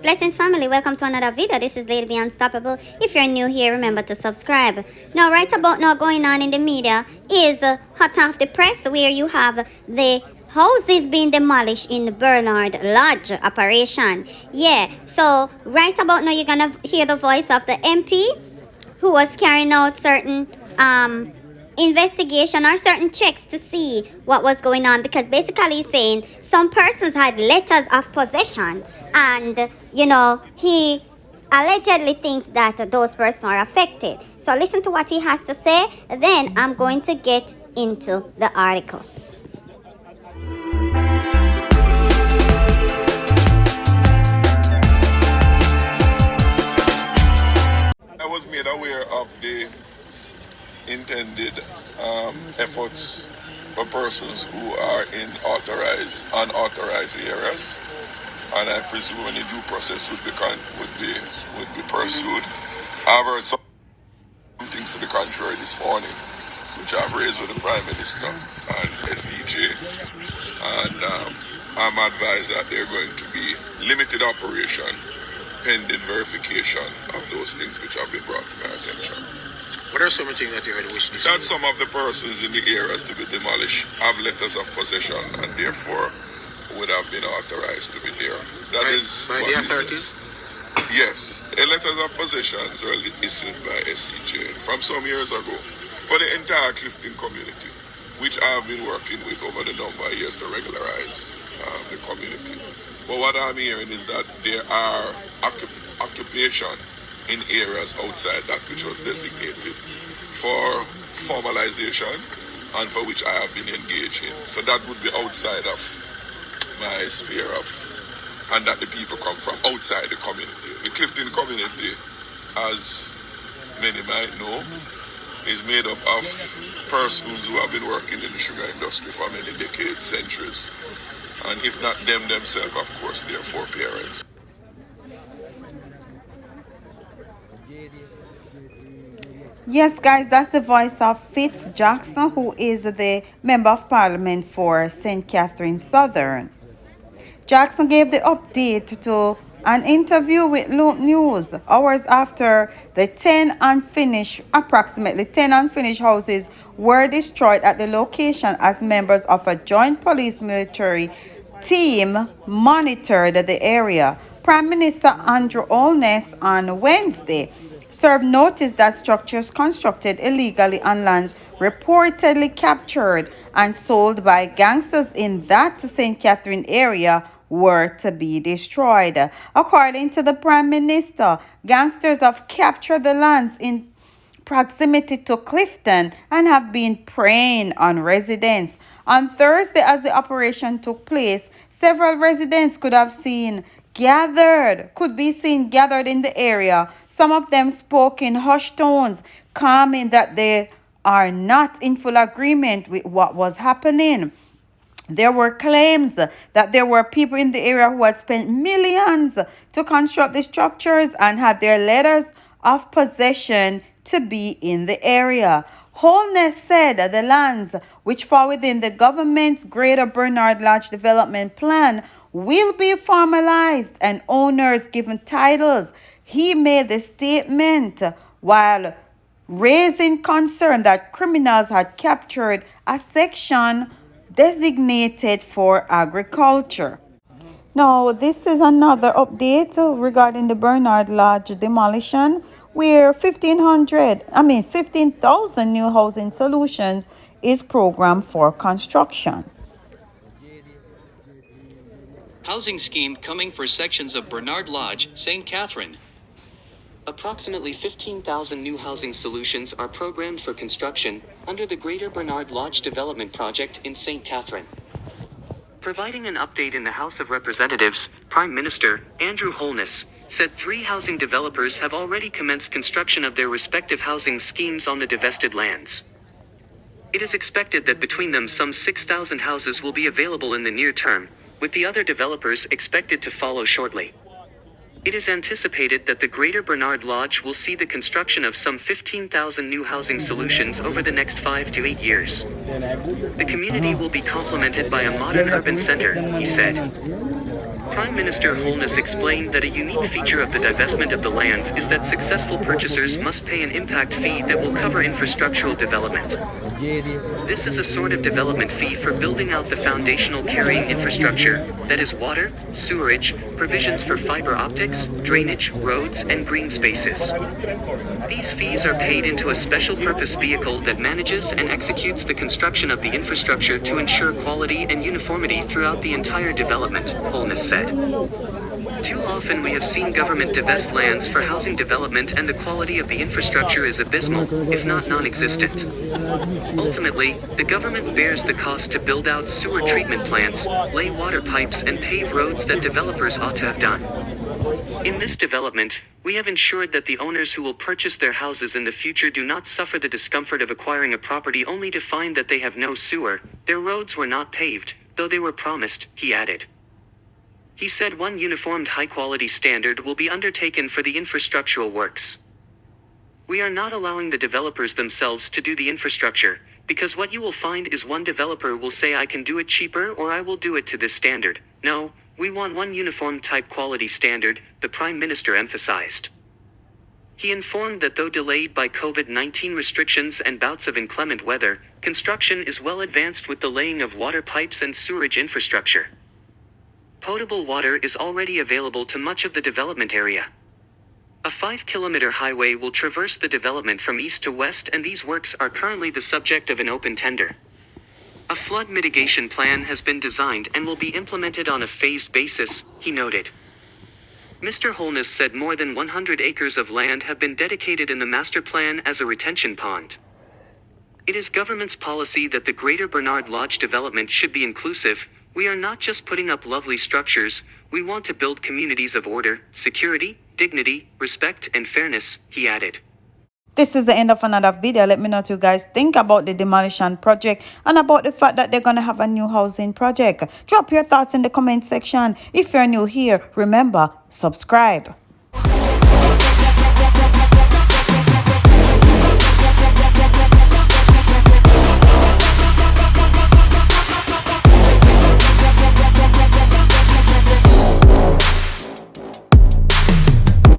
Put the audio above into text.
Blessings family, welcome to another video. This is Ladybeunstoppable. If you're new here, remember to subscribe. Now, right about now going on in the media is hot off the press, where you have the houses being demolished in the Bernard Lodge operation. Yeah, so right about now you're gonna hear the voice of the MP who was carrying out certain investigation or certain checks to see what was going on, because basically he's saying some persons had letters of possession, and he allegedly thinks that those persons are affected. So listen to what he has to say, then I'm going to get into the article. I was made aware of the intended efforts for persons who are in unauthorized areas, and I presume any due process would be pursued. I've heard some things to the contrary this morning, which I've raised with the Prime Minister and SDJ, and I'm advised that they're going to be limited operation pending verification of those things which have been brought to my attention. What are some of the things that you heard wish to see? That some of the persons in the areas to be demolished have letters of possession and therefore would have been authorized to be there. That is by the authorities? Yes. Letters of possessions were issued by SCJ from some years ago for the entire Clifton community, which I have been working with over the number of years to regularize the community. But what I'm hearing is that there are occupation in areas outside that which was designated for formalization and for which I have been engaged in. So that would be outside of my sphere of, and that the people come from outside the community. The Clifton community, as many might know, is made up of persons who have been working in the sugar industry for many decades, centuries. And if not them themselves, of course, their foreparents. Yes, guys, that's the voice of Fitz Jackson, who is the Member of Parliament for St. Catherine Southern. Jackson gave the update to an interview with Loop News hours after the approximately 10 unfinished houses were destroyed at the location as members of a joint police-military team monitored the area. Prime Minister Andrew Holness on Wednesday served notice that structures constructed illegally on lands reportedly captured and sold by gangsters in that St. Catherine area were to be destroyed. According to the Prime Minister, gangsters have captured the lands in proximity to Clifton and have been preying on residents. On Thursday, as the operation took place, several residents could be seen gathered in the area. Some of them spoke in hushed tones, claiming that they are not in full agreement with what was happening. There were claims that there were people in the area who had spent millions to construct the structures and had their letters of possession to be in the area. Holness said that the lands, which fall within the government's Greater Bernard Lodge development plan, will be formalized and owners given titles. He made the statement while raising concern that criminals had captured a section designated for agriculture. Now, this is another update regarding the Bernard Lodge demolition, where 15,000 new housing solutions is programmed for construction. Housing scheme coming for sections of Bernard Lodge, St. Catherine. Approximately 15,000 new housing solutions are programmed for construction under the Greater Bernard Lodge Development Project in St. Catherine. Providing an update in the House of Representatives, Prime Minister Andrew Holness said 3 housing developers have already commenced construction of their respective housing schemes on the divested lands. It is expected that between them some 6,000 houses will be available in the near term, with the other developers expected to follow shortly. It is anticipated that the Greater Bernard Lodge will see the construction of some 15,000 new housing solutions over the next 5 to 8 years. The community will be complemented by a modern urban center, he said. Prime Minister Holness explained that a unique feature of the divestment of the lands is that successful purchasers must pay an impact fee that will cover infrastructural development. This is a sort of development fee for building out the foundational carrying infrastructure, that is water, sewerage, provisions for fiber optics, drainage, roads, and green spaces. These fees are paid into a special purpose vehicle that manages and executes the construction of the infrastructure to ensure quality and uniformity throughout the entire development, Holness said. Too often we have seen government divest lands for housing development and the quality of the infrastructure is abysmal, if not non-existent. Ultimately, the government bears the cost to build out sewer treatment plants, lay water pipes and pave roads that developers ought to have done. In this development, we have ensured that the owners who will purchase their houses in the future do not suffer the discomfort of acquiring a property only to find that they have no sewer, their roads were not paved, though they were promised, he added. He said one uniformed high-quality standard will be undertaken for the infrastructural works. We are not allowing the developers themselves to do the infrastructure, because what you will find is one developer will say I can do it cheaper or I will do it to this standard. No, we want one uniform type quality standard, the Prime Minister emphasized. He informed that though delayed by COVID-19 restrictions and bouts of inclement weather, construction is well advanced with the laying of water pipes and sewerage infrastructure. Potable water is already available to much of the development area. A 5-kilometer highway will traverse the development from east to west and these works are currently the subject of an open tender. A flood mitigation plan has been designed and will be implemented on a phased basis, he noted. Mr. Holness said more than 100 acres of land have been dedicated in the master plan as a retention pond. It is government's policy that the Greater Bernard Lodge development should be inclusive. We are not just putting up lovely structures, we want to build communities of order, security, dignity, respect, and fairness, he added. This is the end of another video. Let me know what you guys think about the demolition project and about the fact that they're going to have a new housing project. Drop your thoughts in the comment section. If you're new here, remember, subscribe.